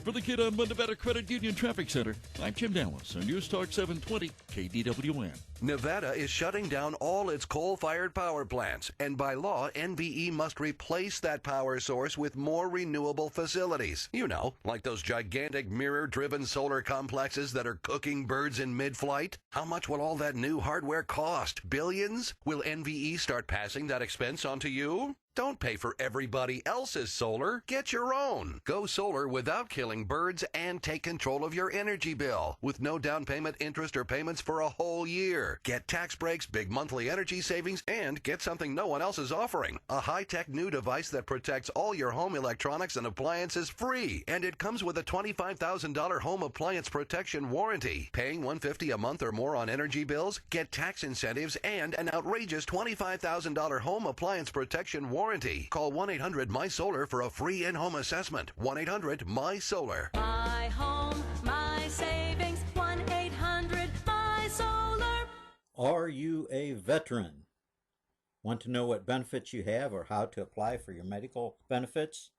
For the KDWN Nevada Credit Union Traffic Center, I'm Jim Dallas on News Talk 720 KDWN. Nevada is shutting down all its coal-fired power plants, and by law, NVE must replace that power source with more renewable facilities. You know, like those gigantic mirror-driven solar complexes that are cooking birds in mid-flight. How much will all that new hardware cost? Billions? Will NVE start passing that expense on to you? Don't pay for everybody else's solar. Get your own. Go solar without killing birds and take control of your energy bill with no down payment, interest, or payments for a whole year. Get tax breaks, big monthly energy savings, and get something no one else is offering. A high-tech new device that protects all your home electronics and appliances free. And it comes with a $25,000 home appliance protection warranty. Paying $150 a month or more on energy bills? Get tax incentives and an outrageous $25,000 home appliance protection warranty. Call 1-800-MY-SOLAR for a free in-home assessment. 1-800-MY-SOLAR. My home, my savings. 1-800-MY-SOLAR. Are you a veteran? Want to know what benefits you have or how to apply for your medical benefits?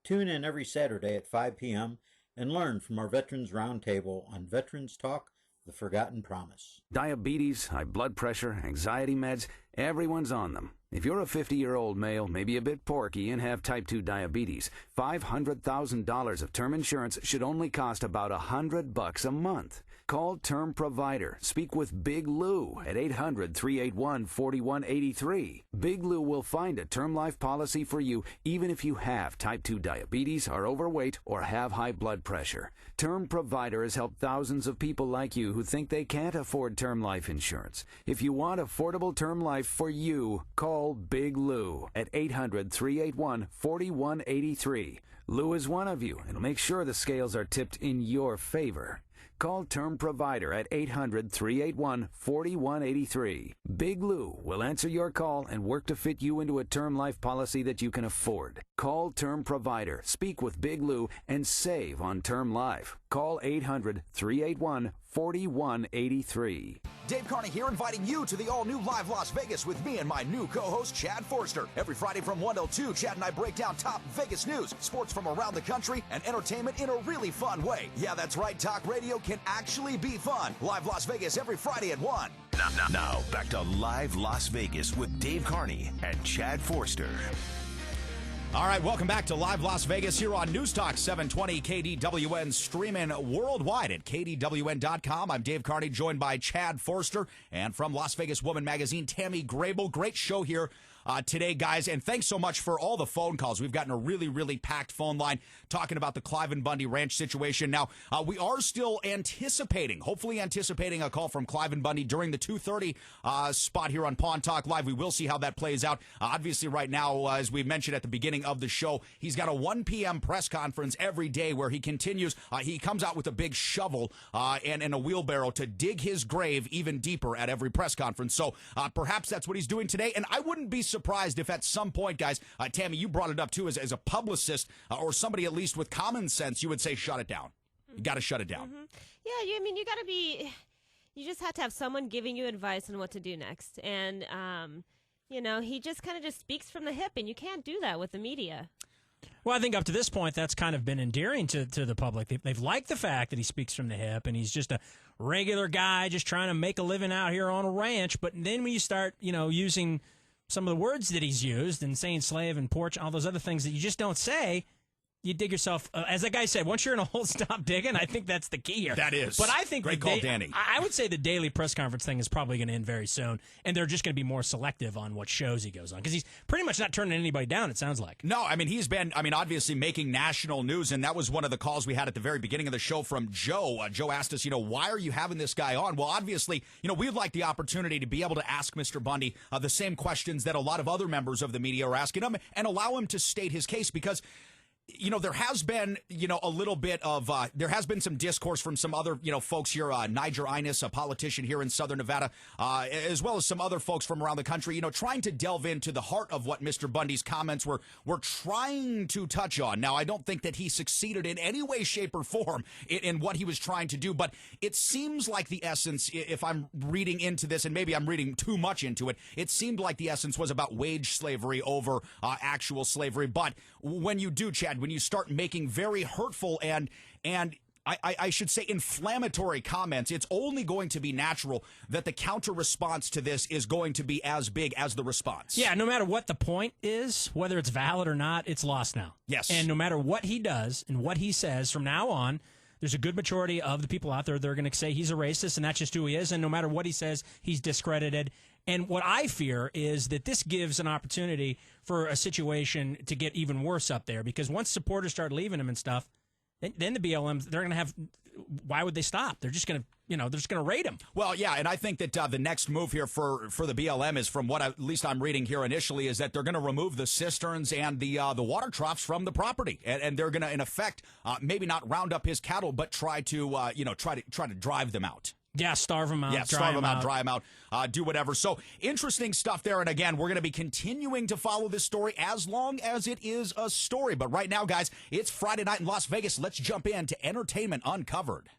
Tune in every Saturday at 5 p.m. and learn from our Veterans Roundtable on Veterans Talk, The Forgotten Promise. Diabetes, high blood pressure, anxiety meds, everyone's on them. If you're a 50-year-old male, maybe a bit porky, and have type 2 diabetes, $500,000 of term insurance should only cost about $100 a month. Call Term Provider. Speak with Big Lou at 800-381-4183. Big Lou will find a term life policy for you even if you have type 2 diabetes, are overweight, or have high blood pressure. Term Provider has helped thousands of people like you who think they can't afford term life insurance. If you want affordable term life for you, call Big Lou at 800-381-4183. Lou is one of you and will make sure the scales are tipped in your favor. Call Term Provider at 800-381-4183. Big Lou will answer your call and work to fit you into a term life policy that you can afford. Call Term Provider, speak with Big Lou, and save on term life. Call 800-381-4183. Dave Carney here, inviting you to the all-new Live Las Vegas with me and my new co-host, Chad Forster. Every Friday from 1 till 2, Chad and I break down top Vegas news, sports from around the country, and entertainment in a really fun way. Yeah, that's right, talk radio can actually be fun. Live Las Vegas every Friday at 1. Now, back to Live Las Vegas with Dave Carney and Chad Forster. All right, welcome back to Live Las Vegas here on News Talk 720 KDWN, streaming worldwide at KDWN.com. I'm Dave Carney, joined by Chad Forster, and from Las Vegas Woman Magazine, Tammy Grable. Great show here today, guys. And thanks so much for all the phone calls. We've gotten a really, really packed phone line talking about the Clive and Bundy Ranch situation. Now, we are still hopefully anticipating a call from Clive and Bundy during the 2:30 spot here on Pawn Talk Live. We will see how that plays out. Obviously, right now, as we mentioned at the beginning of the show, he's got a 1 p.m. press conference every day where he continues. He comes out with a big shovel and a wheelbarrow to dig his grave even deeper at every press conference. So perhaps that's what he's doing today. And I wouldn't be surprised if at some point, guys, Tammy, you brought it up too, as a publicist or somebody at least with common sense, you would say shut it down. You got to shut it down. Mm-hmm. Yeah, you got to be. You just have to have someone giving you advice on what to do next, and he just kind of just speaks from the hip, and you can't do that with the media. Well, I think up to this point, that's kind of been endearing to the public. They've liked the fact that he speaks from the hip, and he's just a regular guy just trying to make a living out here on a ranch. But then when you start, using some of the words that he's used and saying slave and porch, all those other things that you just don't say, you dig yourself, as that guy said, once you're in a hole, stop digging. I think that's the key here. That is. But I think great call, Danny. I would say the daily press conference thing is probably going to end very soon, and they're just going to be more selective on what shows he goes on, because he's pretty much not turning anybody down, it sounds like. No, he's been, obviously making national news, and that was one of the calls we had at the very beginning of the show from Joe. Joe asked us, why are you having this guy on? Well, obviously, we'd like the opportunity to be able to ask Mr. Bundy the same questions that a lot of other members of the media are asking him, and allow him to state his case, because there has been, a little bit of, there has been some discourse from some other, folks here, Niger Inez, a politician here in Southern Nevada, as well as some other folks from around the country, trying to delve into the heart of what Mr. Bundy's comments were trying to touch on. Now, I don't think that he succeeded in any way, shape, or form in what he was trying to do, but it seems like the essence, if I'm reading into this, and maybe I'm reading too much into it, it seemed like the essence was about wage slavery over actual slavery. But when you do, Chad, when you start making very hurtful and I should say inflammatory comments, it's only going to be natural that the counter response to this is going to be as big as the response. Yeah, no matter what the point is, whether it's valid or not, it's lost now. Yes. And no matter what he does and what he says from now on, there's a good majority of the people out there that are going to say he's a racist, and that's just who he is, and no matter what he says, he's discredited. And what I fear is that this gives an opportunity for a situation to get even worse up there, because once supporters start leaving him and stuff, then the BLM, they're going to have, why would they stop? They're just going to raid him. Well, yeah, and I think that the next move here for the BLM is, from what at least I'm reading here initially, is that they're going to remove the cisterns and the water troughs from the property, and they're going to, in effect, maybe not round up his cattle, but try to drive them out. Yeah, starve them out. Yeah, starve them out, dry them out, do whatever. So interesting stuff there. And again, we're going to be continuing to follow this story as long as it is a story. But right now, guys, it's Friday night in Las Vegas. Let's jump into Entertainment Uncovered.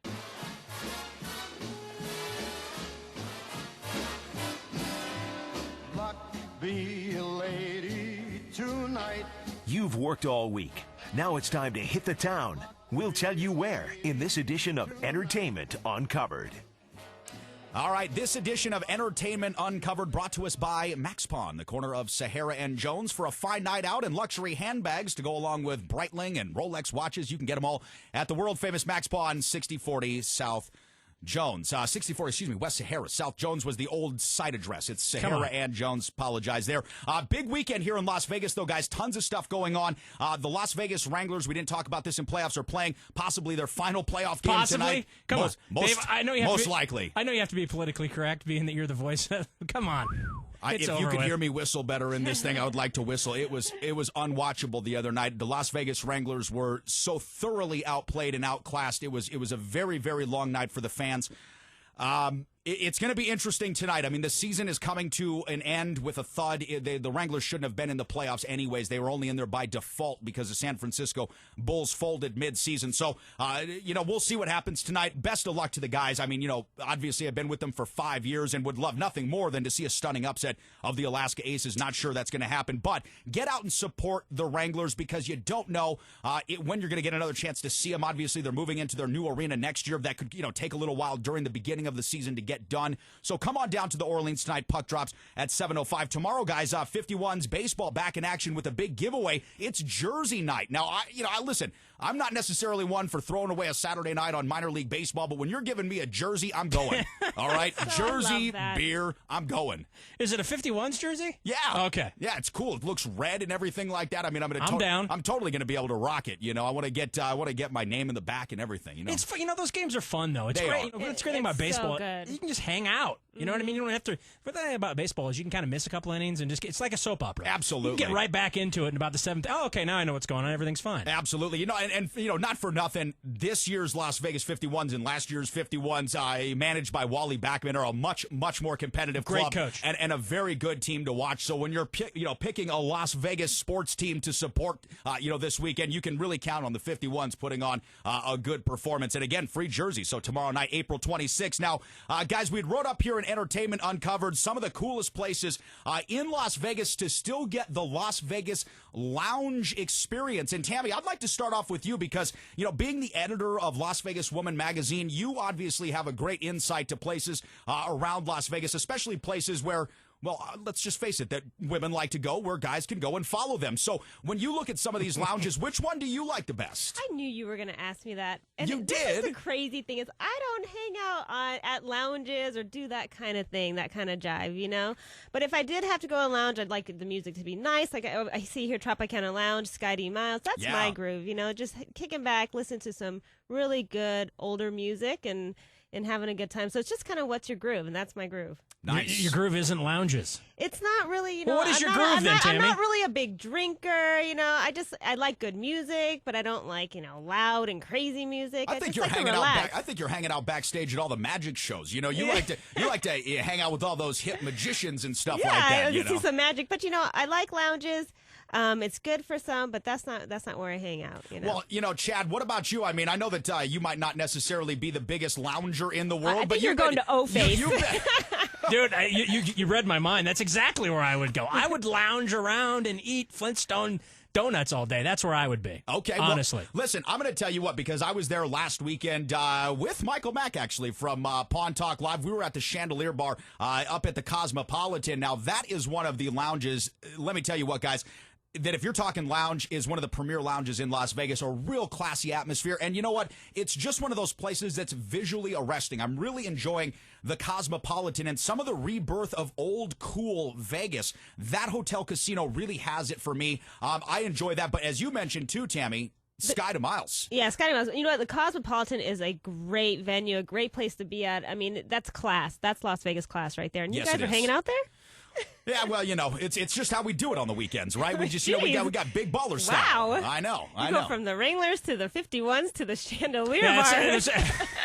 Luck be a lady tonight. You've worked all week. Now it's time to hit the town. We'll tell you where in this edition of Entertainment Uncovered. All right, this edition of Entertainment Uncovered brought to us by Max Pawn, the corner of Sahara and Jones, for a fine night out and luxury handbags to go along with Breitling and Rolex watches. You can get them all at the world-famous Max Pawn, 6040 South Jones. 6040, West Sahara. South Jones was the old site address. It's Sahara and Jones. Apologize there. Big weekend here in Las Vegas, though, guys. Tons of stuff going on. The Las Vegas Wranglers, we didn't talk about this in playoffs, are playing possibly their final playoff game tonight. Come on. Dave, I know you have most likely. I know you have to be politically correct, being that you're the voice. Come on. If you could hear me whistle better in this thing, I would like to whistle. It was unwatchable the other night. The Las Vegas Wranglers were so thoroughly outplayed and outclassed. It was a very, very long night for the fans. It's going to be interesting tonight. I mean, the season is coming to an end with a thud. The Wranglers shouldn't have been in the playoffs anyways. They were only in there by default because the San Francisco Bulls folded midseason. So, we'll see what happens tonight. Best of luck to the guys. I mean, obviously I've been with them for 5 years and would love nothing more than to see a stunning upset of the Alaska Aces. Not sure that's going to happen, but get out and support the Wranglers, because you don't know when you're going to get another chance to see them. Obviously, they're moving into their new arena next year. That could, take a little while during the beginning of the season to get done. So come on down to the Orleans tonight. Puck drops at 7:05. Tomorrow, guys, 51's baseball back in action with a big giveaway. It's Jersey night. Now, listen, I'm not necessarily one for throwing away a Saturday night on minor league baseball, but when you're giving me a jersey, I'm going. All right? Jersey, beer, I'm going. Is it a 51s jersey? Yeah. Okay. Yeah, it's cool. It looks red and everything like that. I mean, I'm down. I'm totally going to be able to rock it. You know, I want to get my name in the back and everything. You know, it's those games are fun though. It's They great. are. What's great thing about baseball? so good. You can just hang out. You know what I mean? You don't have to. But the thing about baseball is you can kind of miss a couple innings and it's like a soap opera. Absolutely. You can get right back into it in about the seventh. Oh, okay, now I know what's going on. Everything's fine. Absolutely. You know, and you know, not for nothing, this year's Las Vegas 51s and last year's 51s, managed by Wally Backman, are a much more competitive Great club coach. and a very good team to watch. So when you're picking a Las Vegas sports team to support, this weekend, you can really count on the 51s putting on a good performance. And again, free jersey. So tomorrow night, April 26th. Now, guys, we wrote up here in Entertainment Uncovered some of the coolest places in Las Vegas to still get the Las Vegas lounge experience. And Tammy, I'd like to start off with you because, being the editor of Las Vegas Woman magazine, you obviously have a great insight to places around Las Vegas, especially places where, let's just face it, that women like to go, where guys can go and follow them. So when you look at some of these lounges, which one do you like the best? I knew you were going to ask me that. And You this did? is the crazy thing is I don't hang out at lounges or do that kind of thing, that kind of jive, But if I did have to go to a lounge, I'd like the music to be nice. Like I see here Tropicana Lounge, Sky D Miles. That's my groove, just kicking back, listen to some really good older music and having a good time. So it's just kind of what's your groove, and that's my groove. Nice. Your groove isn't lounges. It's not really, Well, what is your groove then, I'm Tammy? not really a big drinker, I like good music, but I don't like, loud and crazy music. I think you're hanging out I think you're hanging out backstage at all the magic shows. You like to hang out with all those hip magicians and stuff like that. Yeah, see some magic, but I like lounges. It's good for some, but that's not where I hang out. Well, Chad, what about you? I mean, I know that you might not necessarily be the biggest lounger in the world, I but think you're going to O-Face. Dude, you read my mind. That's exactly where I would go. I would lounge around and eat Flintstone donuts all day. That's where I would be. Okay, honestly. Well, listen, I'm going to tell you what, because I was there last weekend with Michael Mack, actually, from Pawn Talk Live. We were at the Chandelier Bar up at the Cosmopolitan. Now, that is one of the lounges. Let me tell you what, guys, that if you're talking lounge, is one of the premier lounges in Las Vegas, a real classy atmosphere. And you know what? It's just one of those places that's visually arresting. I'm really enjoying the Cosmopolitan and some of the rebirth of old cool Vegas. That hotel casino really has it for me. I enjoy that. But as you mentioned too, Tammy, Sky to Miles. Yeah, Sky to Miles. You know what? The Cosmopolitan is a great venue, a great place to be at. I mean, that's class. That's Las Vegas class right there. And Yes, you guys it are is. hanging out there? Yeah, well, it's just how we do it on the weekends, right? We just, we got big baller style. Wow. I know. You go from the Wranglers to the 51s to the Chandelier Yeah, Bar.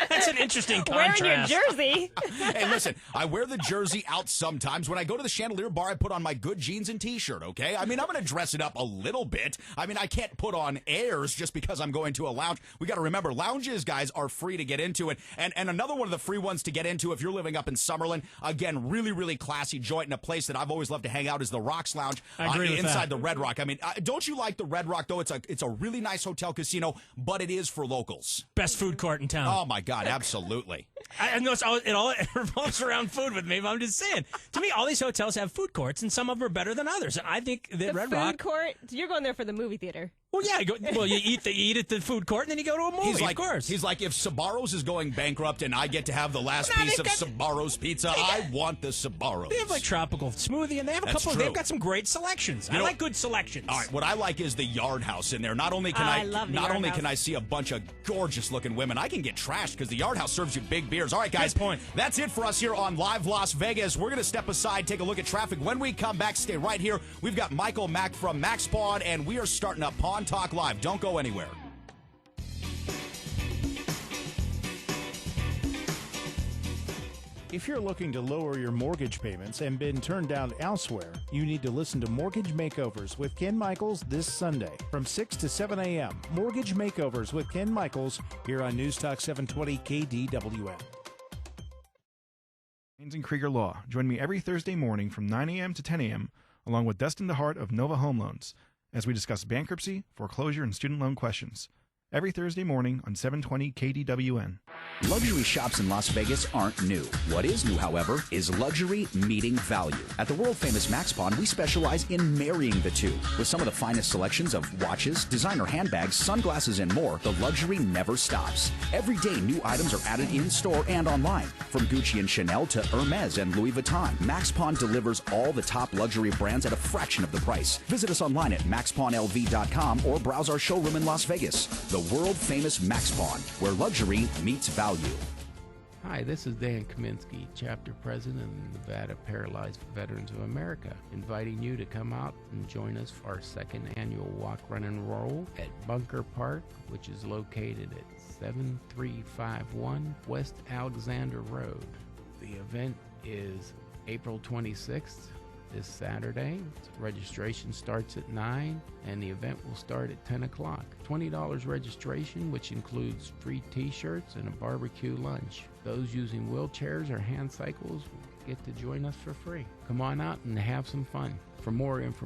that's an interesting contrast. Wearing your jersey. Hey, listen, I wear the jersey out sometimes. When I go to the Chandelier Bar, I put on my good jeans and T-shirt, okay? I mean, I'm going to dress it up a little bit. I mean, I can't put on airs just because I'm going to a lounge. We got to remember, lounges, guys, are free to get into it. And another one of the free ones to get into if you're living up in Summerlin, again, really, really classy joint and a place that I've always loved to hang out is the Rocks Lounge I agree with inside that. the Red Rock. I mean, don't you like the Red Rock, though? It's a really nice hotel casino, but it is for locals. Best food court in town. Oh, my God, absolutely. I know it all revolves around food with me, but I'm just saying. To me, all these hotels have food courts, and some of them are better than others. And I think that The Red food Rock. court, you're going there for the movie theater. Well, yeah. You eat at the food court, and then you go to a movie. Of course. He's like, if Sbarro's is going bankrupt and I get to have the last piece of Sbarro's pizza, I want the Sbarro's. They have like tropical smoothie, and they have a That's couple. true. They've got some great selections. I like good selections. All right, what I like is the Yard House in there. Not only can I love the not Yard only House. can I see a bunch of gorgeous looking women, I can get trashed because the Yard House serves you big beers. All right, guys. Good point. That's it for us here on Live Las Vegas. We're going to step aside, take a look at traffic. When we come back, stay right here. We've got Michael Mack from Max Pawn, and we are starting up Pawn Talk Live. Don't go anywhere. If you're looking to lower your mortgage payments and been turned down elsewhere, you need to listen to Mortgage Makeovers with Ken Michaels this Sunday from 6 to 7 a.m. Mortgage Makeovers with Ken Michaels here on News Talk 720 KDWN. And Krieger Law. Join me every Thursday morning from 9 a.m. to 10 a.m. along with Dustin DeHart of Nova Home Loans as we discuss bankruptcy, foreclosure, and student loan questions. every Thursday morning on 720 KDWN. Luxury shops in Las Vegas aren't new. What is new, however, is luxury meeting value. At the world-famous Max Pawn, we specialize in marrying the two. With some of the finest selections of watches, designer handbags, sunglasses, and more, the luxury never stops. Every day, new items are added in-store and online. From Gucci and Chanel to Hermes and Louis Vuitton, Max Pawn delivers all the top luxury brands at a fraction of the price. Visit us online at maxpawnlv.com or browse our showroom in Las Vegas. The world-famous Max Pawn, where luxury meets value. Hi, this is Dan Kaminsky, Chapter President of the Nevada Paralyzed Veterans of America, inviting you to come out and join us for our second annual Walk, Run, and Roll at Bunker Park, which is located at 7351 West Alexander Road. The event is April 26th, this Saturday. Registration starts at 9 and the event will start at 10 o'clock. $20 registration, which includes free t-shirts and a barbecue lunch. Those using wheelchairs or hand cycles get to join us for free. Come on out and have some fun. For more information,